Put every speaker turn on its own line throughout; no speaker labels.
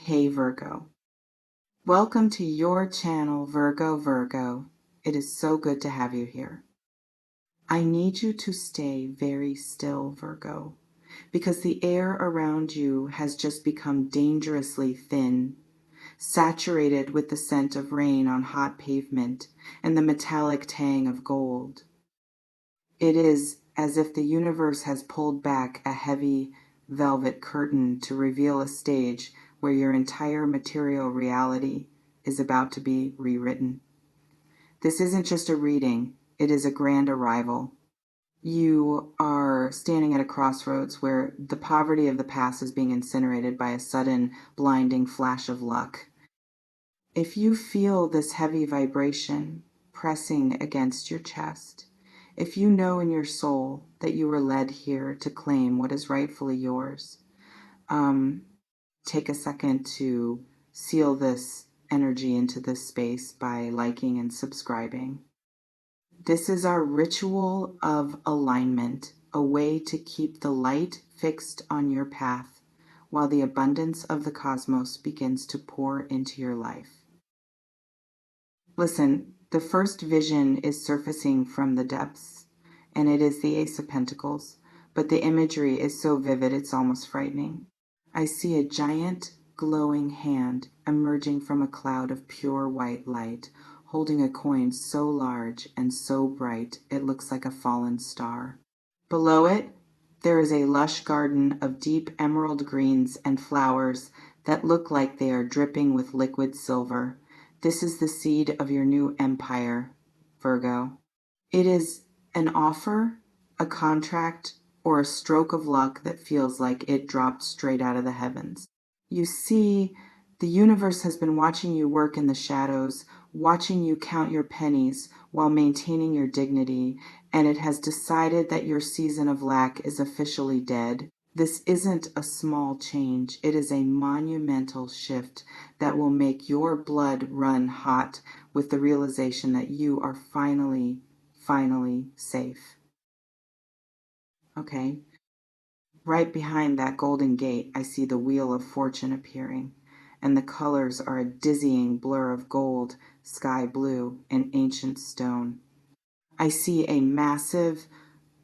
Hey Virgo, welcome to your channel Virgo. It is so good to have you here. I need you to stay very still, Virgo, because the air around you has just become dangerously thin, saturated with the scent of rain on hot pavement and the metallic tang of gold. It is as if the universe has pulled back a heavy velvet curtain to reveal a stage where your entire material reality is about to be rewritten. This isn't just a reading, it is a grand arrival. You are standing at a crossroads where the poverty of the past is being incinerated by a sudden, blinding flash of luck. If you feel this heavy vibration pressing against your chest, if you know in your soul that you were led here to claim what is rightfully yours, take a second to seal this energy into this space by liking and subscribing. This is our ritual of alignment, a way to keep the light fixed on your path while the abundance of the cosmos begins to pour into your life. Listen, the first vision is surfacing from the depths, and it is the Ace of Pentacles, but the imagery is so vivid it's almost frightening. I see a giant, glowing hand emerging from a cloud of pure white light, holding a coin so large and so bright it looks like a fallen star. Below it, there is a lush garden of deep emerald greens and flowers that look like they are dripping with liquid silver. This is the seed of your new empire, Virgo. It is an offer, a contract, or a stroke of luck that feels like it dropped straight out of the heavens. You see, the universe has been watching you work in the shadows, watching you count your pennies while maintaining your dignity, and it has decided that your season of lack is officially dead. This isn't a small change. It is a monumental shift that will make your blood run hot with the realization that you are finally safe. Okay? Right behind that golden gate, I see the Wheel of Fortune appearing, and the colors are a dizzying blur of gold, sky blue, and ancient stone. I see a massive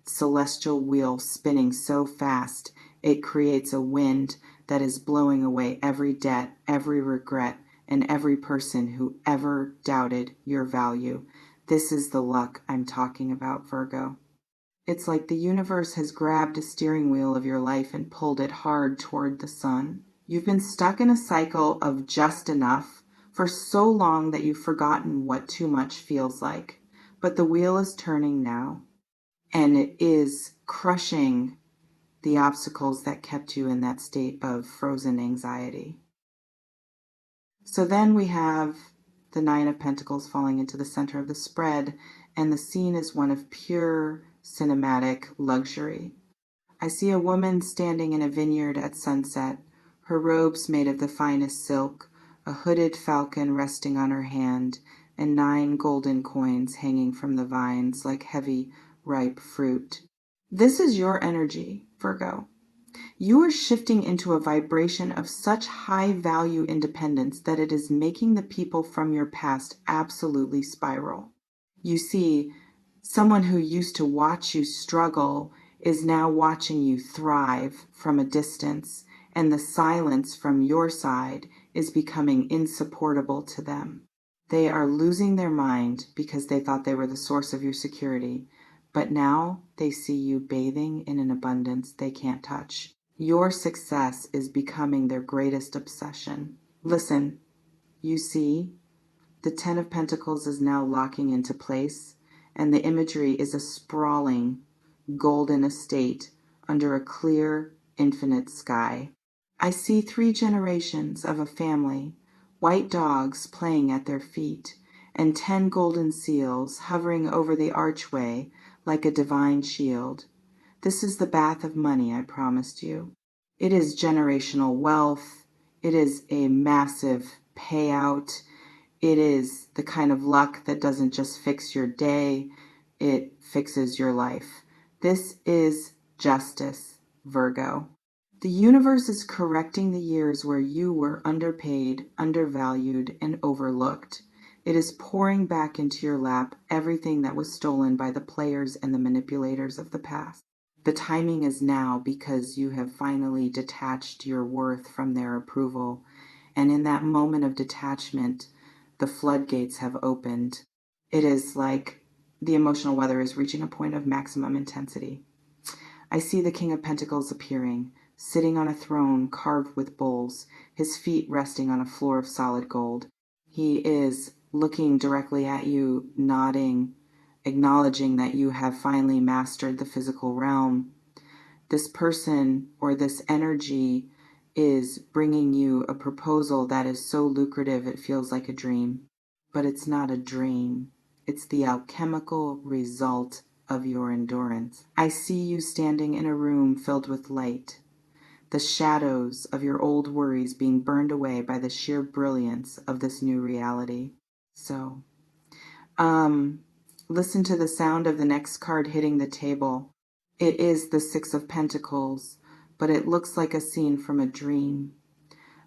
celestial wheel spinning so fast it creates a wind that is blowing away every debt, every regret, and every person who ever doubted your value. This is the luck I'm talking about, Virgo. It's like the universe has grabbed a steering wheel of your life and pulled it hard toward the sun. You've been stuck in a cycle of just enough for so long that you've forgotten what too much feels like. But the wheel is turning now, and it is crushing the obstacles that kept you in that state of frozen anxiety. So then we have the Nine of Pentacles falling into the center of the spread, and the scene is one of pure cinematic luxury. I see a woman standing in a vineyard at sunset, her robes made of the finest silk, a hooded falcon resting on her hand, and 9 golden coins hanging from the vines like heavy, ripe fruit. This is your energy, Virgo. You are shifting into a vibration of such high value independence that it is making the people from your past absolutely spiral. You see, someone who used to watch you struggle is now watching you thrive from a distance, and the silence from your side is becoming insupportable to them. They are losing their mind because they thought they were the source of your security, but now they see you bathing in an abundance they can't touch. Your success is becoming their greatest obsession. Listen, you see, the 10 of Pentacles is now locking into place, and the imagery is a sprawling, golden estate under a clear, infinite sky. I see 3 generations of a family, white dogs playing at their feet, and 10 golden seals hovering over the archway like a divine shield. This is the bath of money I promised you. It is generational wealth. It is a massive payout. It is the kind of luck that doesn't just fix your day, it fixes your life. This is justice, Virgo. The universe is correcting the years where you were underpaid, undervalued, and overlooked. It is pouring back into your lap everything that was stolen by the players and the manipulators of the past. The timing is now because you have finally detached your worth from their approval. And in that moment of detachment, the floodgates have opened. It is like the emotional weather is reaching a point of maximum intensity. I see the King of Pentacles appearing, sitting on a throne carved with bowls, his feet resting on a floor of solid gold. He is looking directly at you, nodding, acknowledging that you have finally mastered the physical realm. This person or this energy is bringing you a proposal that is so lucrative it feels like a dream. But it's not a dream. It's the alchemical result of your endurance. I see you standing in a room filled with light, the shadows of your old worries being burned away by the sheer brilliance of this new reality. So, listen to the sound of the next card hitting the table. It is the Six of Pentacles, but it looks like a scene from a dream.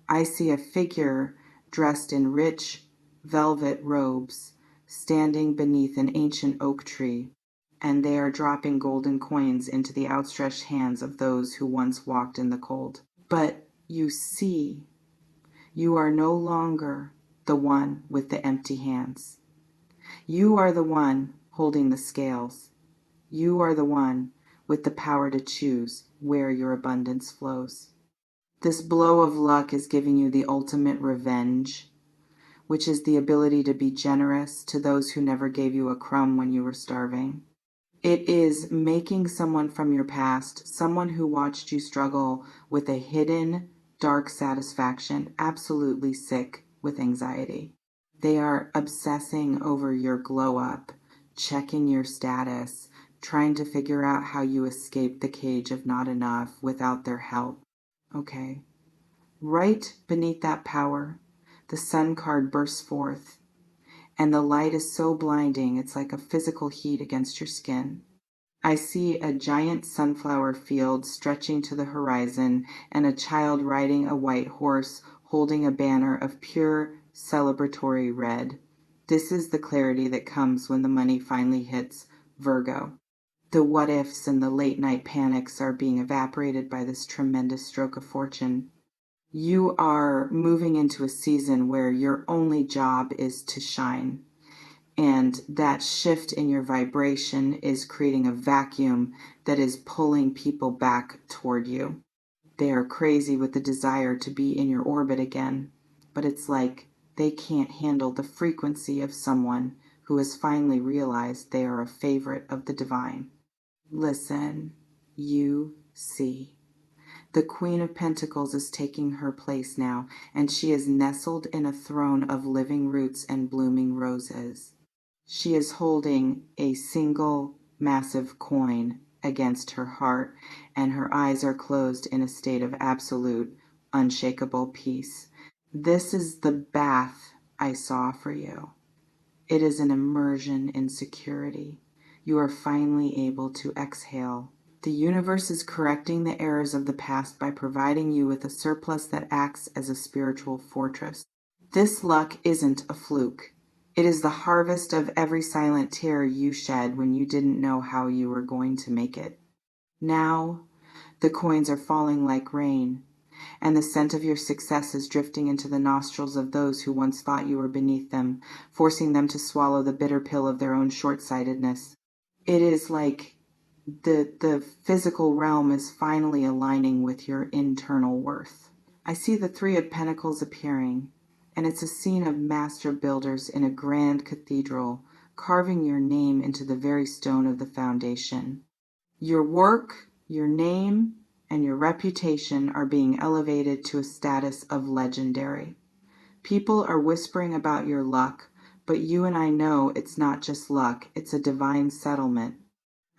I see a figure dressed in rich velvet robes, standing beneath an ancient oak tree, and they are dropping golden coins into the outstretched hands of those who once walked in the cold. But you see, you are no longer the one with the empty hands. You are the one holding the scales. You are the one with the power to choose where your abundance flows. This blow of luck is giving you the ultimate revenge, which is the ability to be generous to those who never gave you a crumb when you were starving. It is making someone from your past, someone who watched you struggle with a hidden, dark satisfaction, absolutely sick with anxiety. They are obsessing over your glow up, checking your status, trying to figure out how you escape the cage of not enough without their help. Okay. Right beneath that power, the sun card bursts forth, and the light is so blinding it's like a physical heat against your skin. I see a giant sunflower field stretching to the horizon and a child riding a white horse holding a banner of pure celebratory red. This is the clarity that comes when the money finally hits Virgo. The what ifs and the late night panics are being evaporated by this tremendous stroke of fortune. You are moving into a season where your only job is to shine. And that shift in your vibration is creating a vacuum that is pulling people back toward you. They are crazy with the desire to be in your orbit again, but it's like they can't handle the frequency of someone who has finally realized they are a favorite of the divine. Listen, you see. The Queen of Pentacles is taking her place now, and she is nestled in a throne of living roots and blooming roses. She is holding a single massive coin against her heart, and her eyes are closed in a state of absolute, unshakable peace. This is the bath I saw for you. It is an immersion in security. You are finally able to exhale. The universe is correcting the errors of the past by providing you with a surplus that acts as a spiritual fortress. This luck isn't a fluke. It is the harvest of every silent tear you shed when you didn't know how you were going to make it. Now, the coins are falling like rain, and the scent of your success is drifting into the nostrils of those who once thought you were beneath them, forcing them to swallow the bitter pill of their own short-sightedness. It is like the physical realm is finally aligning with your internal worth. I see the Three of Pentacles appearing, and it's a scene of master builders in a grand cathedral, carving your name into the very stone of the foundation. Your work, your name, and your reputation are being elevated to a status of legendary. People are whispering about your luck, but you and I know it's not just luck, it's a divine settlement.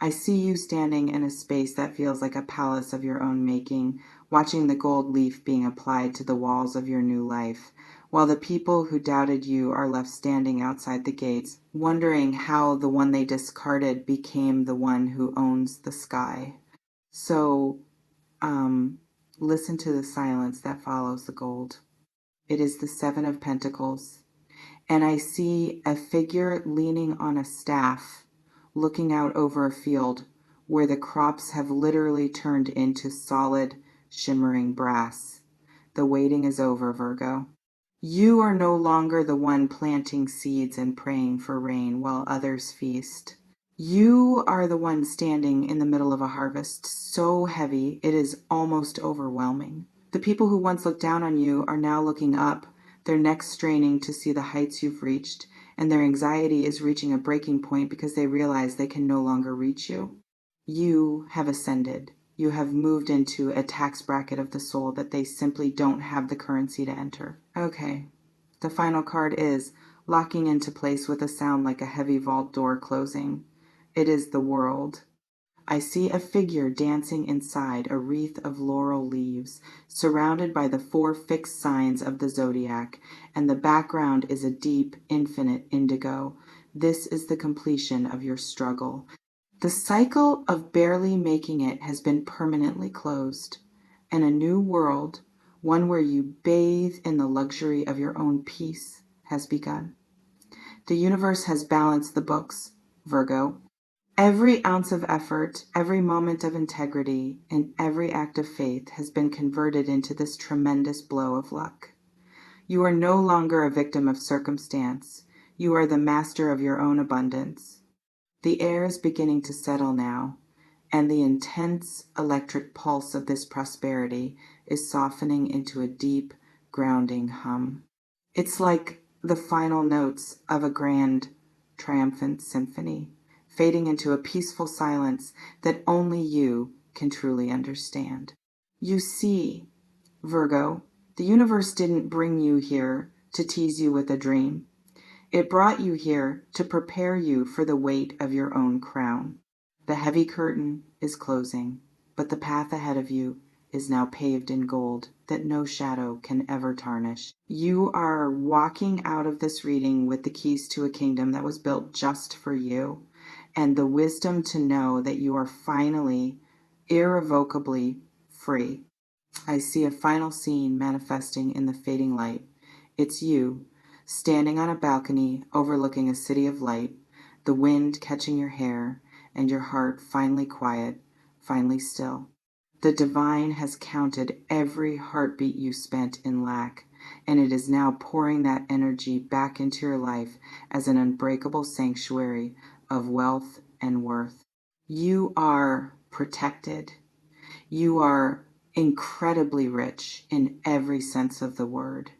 I see you standing in a space that feels like a palace of your own making, watching the gold leaf being applied to the walls of your new life, while the people who doubted you are left standing outside the gates, wondering how the one they discarded became the one who owns the sky. So, Listen to the silence that follows the gold. It is the Seven of Pentacles. And I see a figure leaning on a staff, looking out over a field where the crops have literally turned into solid, shimmering brass. The waiting is over, Virgo. You are no longer the one planting seeds and praying for rain while others feast. You are the one standing in the middle of a harvest so heavy it is almost overwhelming. The people who once looked down on you are now looking up, their necks straining to see the heights you've reached, and their anxiety is reaching a breaking point because they realize they can no longer reach you. You have ascended. You have moved into a tax bracket of the soul that they simply don't have the currency to enter. Okay, the final card is locking into place with a sound like a heavy vault door closing. It is the world. I see a figure dancing inside a wreath of laurel leaves, surrounded by the four fixed signs of the zodiac, and the background is a deep, infinite indigo. This is the completion of your struggle. The cycle of barely making it has been permanently closed, and a new world, one where you bathe in the luxury of your own peace, has begun. The universe has balanced the books, Virgo. Every ounce of effort, every moment of integrity, and every act of faith has been converted into this tremendous blow of luck. You are no longer a victim of circumstance. You are the master of your own abundance. The air is beginning to settle now, and the intense electric pulse of this prosperity is softening into a deep, grounding hum. It's like the final notes of a grand, triumphant symphony, fading into a peaceful silence that only you can truly understand. You see, Virgo, the universe didn't bring you here to tease you with a dream. It brought you here to prepare you for the weight of your own crown. The heavy curtain is closing, but the path ahead of you is now paved in gold that no shadow can ever tarnish. You are walking out of this reading with the keys to a kingdom that was built just for you, and the wisdom to know that you are finally, irrevocably free. I see a final scene manifesting in the fading light. It's you, standing on a balcony overlooking a city of light, the wind catching your hair, and your heart finally quiet, finally still. The divine has counted every heartbeat you spent in lack, and it is now pouring that energy back into your life as an unbreakable sanctuary of wealth and worth. You are protected. You are incredibly rich in every sense of the word,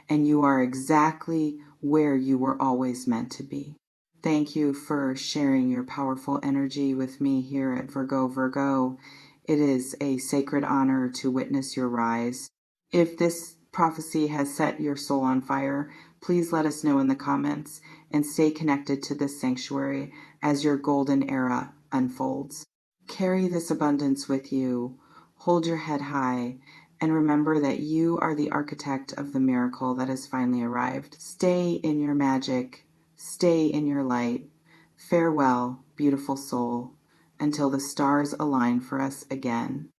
and you are exactly where you were always meant to be. Thank you for sharing your powerful energy with me here at Virgo. It is a sacred honor to witness your rise. If this prophecy has set your soul on fire, please let us know in the comments and stay connected to this sanctuary as your golden era unfolds. Carry this abundance with you. Hold your head high and remember that you are the architect of the miracle that has finally arrived. Stay in your magic. Stay in your light. Farewell, beautiful soul, until the stars align for us again.